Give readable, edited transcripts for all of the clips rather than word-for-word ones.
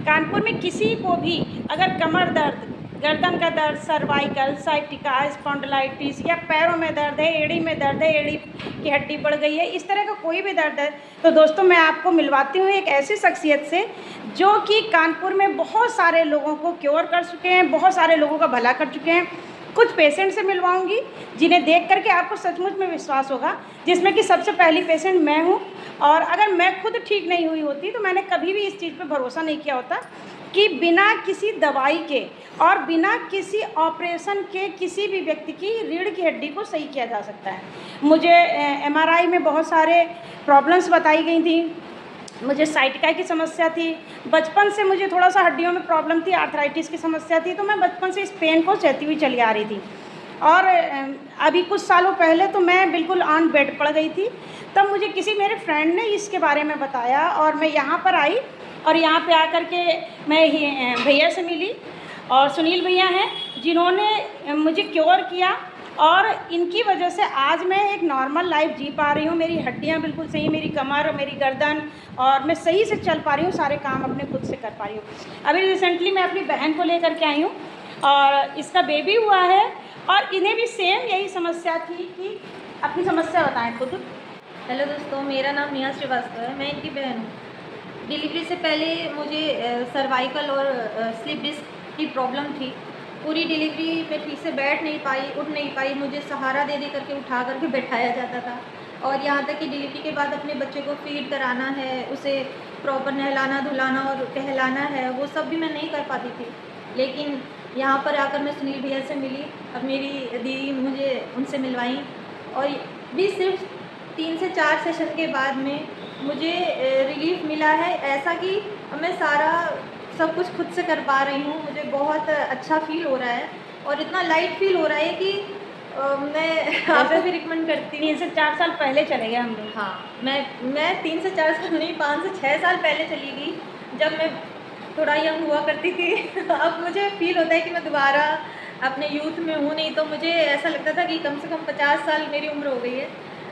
कानपुर में किसी को भी अगर कमर दर्द, गर्दन का दर्द, सर्वाइकल, साइटिका, स्पॉन्डिलाइटिस या पैरों में दर्द है, एड़ी में दर्द है, एड़ी की हड्डी बढ़ गई है, इस तरह का कोई भी दर्द है, तो दोस्तों मैं आपको मिलवाती हूँ एक ऐसी शख्सियत से जो कि कानपुर में बहुत सारे लोगों को क्योर कर चुके हैं, बहुत सारे लोगों का भला कर चुके हैं। कुछ पेशेंट से मिलवाऊंगी जिन्हें देख करके आपको सचमुच में विश्वास होगा, जिसमें कि सबसे पहली पेशेंट मैं हूँ। और अगर मैं खुद ठीक नहीं हुई होती तो मैंने कभी भी इस चीज़ पे भरोसा नहीं किया होता कि बिना किसी दवाई के और बिना किसी ऑपरेशन के किसी भी व्यक्ति की रीढ़ की हड्डी को सही किया जा सकता है। मुझे एमआरआई में बहुत सारे प्रॉब्लम्स बताई गई थी, मुझे साइटिका की समस्या थी, बचपन से मुझे थोड़ा सा हड्डियों में प्रॉब्लम थी, आर्थराइटिस की समस्या थी, तो मैं बचपन से इस पेन को सहती हुई चली आ रही थी। और अभी कुछ सालों पहले तो मैं बिल्कुल ऑन बेड पड़ गई थी। तब मुझे किसी मेरे फ्रेंड ने इसके बारे में बताया और मैं यहाँ पर आई और यहाँ पे आकर के मैं भैया से मिली, और सुनील भैया हैं जिन्होंने मुझे क्योर किया और इनकी वजह से आज मैं एक नॉर्मल लाइफ जी पा रही हूँ। मेरी हड्डियाँ बिल्कुल सही, मेरी कमर, मेरी गर्दन, और मैं सही से चल पा रही हूँ, सारे काम अपने खुद से कर पा रही हूँ। अभी रिसेंटली मैं अपनी बहन को लेकर के आई हूँ और इसका बेबी हुआ है और इन्हें भी सेम यही समस्या थी कि अपनी समस्या बताएं खुद। हेलो दोस्तों, मेरा नाम नेहा श्रीवास्तव है, मैं इनकी बहन हूँ। डिलीवरी से पहले मुझे सर्वाइकल और स्लिप डिस्क की प्रॉब्लम थी। पूरी डिलीवरी में ठीक से बैठ नहीं पाई, उठ नहीं पाई, मुझे सहारा दे दे करके उठा करके बैठाया जाता था। और यहाँ तक कि डिलीवरी के बाद अपने बच्चे को फीड कराना है, उसे प्रॉपर नहलाना धुलाना और टहलाना है, वो सब भी मैं नहीं कर पाती थी। लेकिन यहाँ पर आकर मैं सुनील भैया से मिली, अब मेरी दीदी मुझे उनसे मिलवाई और भी सिर्फ 3 से 4 सेशन के बाद में मुझे रिलीफ मिला है, ऐसा कि मैं सारा सब कुछ खुद से कर पा रही हूँ। मुझे बहुत अच्छा फील हो रहा है और इतना लाइट फील हो रहा है कि मैं आपसे भी रिकमेंड करती हूँ। 3 से 4 साल पहले चले गए हम लोग। हाँ, मैं 3 से 4 साल नहीं, 5 से 6 साल पहले चली गई, जब मैं थोड़ा यंग हुआ करती थी। अब मुझे फील होता है कि मैं दोबारा अपने यूथ में हूँ, नहीं तो मुझे ऐसा लगता था कि कम से कम 50 साल मेरी उम्र हो गई है।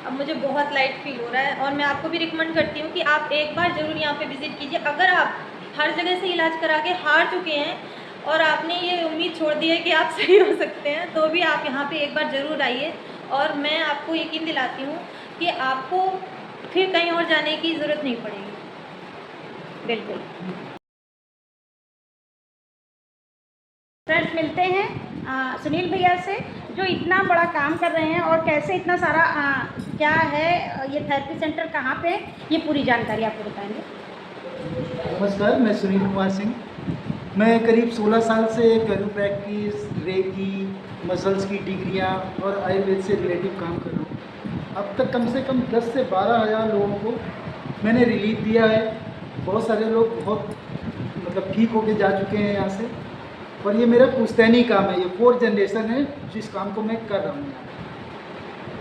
अब मुझे बहुत लाइट फील हो रहा है और मैं आपको भी रिकमेंड करती हूँ कि आप एक बार ज़रूर यहाँ पे विज़िट कीजिए। अगर आप हर जगह से इलाज करा के हार चुके हैं और आपने ये उम्मीद छोड़ दी है कि आप सही हो सकते हैं, तो भी आप यहाँ पे एक बार ज़रूर आइए और मैं आपको यकीन दिलाती हूँ कि आपको फिर कहीं और जाने की ज़रूरत नहीं पड़ेगी। बिल्कुल। फ्रेंड्स, मिलते हैं सुनील भैया से जो इतना बड़ा काम कर रहे हैं और कैसे इतना सारा क्या है ये थेरेपी सेंटर कहाँ पे है, ये पूरी जानकारी आपको बताएंगे। नमस्कार, मैं सुनील कुमार सिंह। मैं करीब 16 साल से घरेलू प्रैक्टिस, रेकी, मसल्स की डिग्रियां और आयुर्वेद से रिलेटिव काम कर रहा हूँ। अब तक कम से कम 10 से 12 हज़ार लोगों को मैंने रिलीफ दिया है। बहुत सारे लोग बहुत ठीक होके जा चुके हैं यहाँ से, और ये मेरा पुश्तैनी काम है, ये 4th जनरेशन है जिस काम को मैं कर रहा हूँ यहाँ।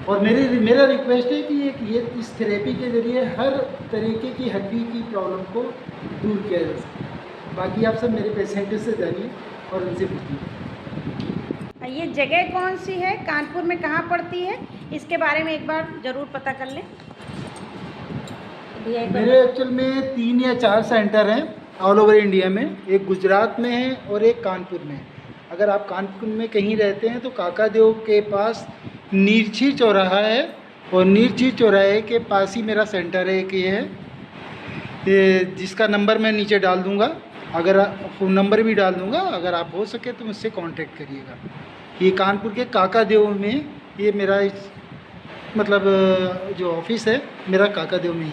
और मेरा रिक्वेस्ट है कि ये इस थेरेपी के ज़रिए हर तरीके की हड्डी की प्रॉब्लम को दूर किया जा सकता। बाकी आप सब मेरे पेशेंट से जानिए और उनसे पूछिए। ये जगह कौन सी है, कानपुर में कहाँ पड़ती है, इसके बारे में एक बार ज़रूर पता कर लें। मेरे एक्चुअल में 3 या 4 सेंटर हैं ऑल ओवर इंडिया में। एक गुजरात में है और एक कानपुर में है। अगर आप कानपुर में कहीं रहते हैं तो काकादेव के पास नीरछी चौराहा है, और नीरछी चौराहे के पास ही मेरा सेंटर है। एक ये है, जिसका नंबर मैं नीचे डाल दूंगा, अगर फ़ोन नंबर भी डाल दूंगा, अगर आप हो सके तो मुझसे कांटेक्ट करिएगा। ये कानपुर के काकादेव में ये मेरा जो ऑफिस है मेरा काकादेव में ही।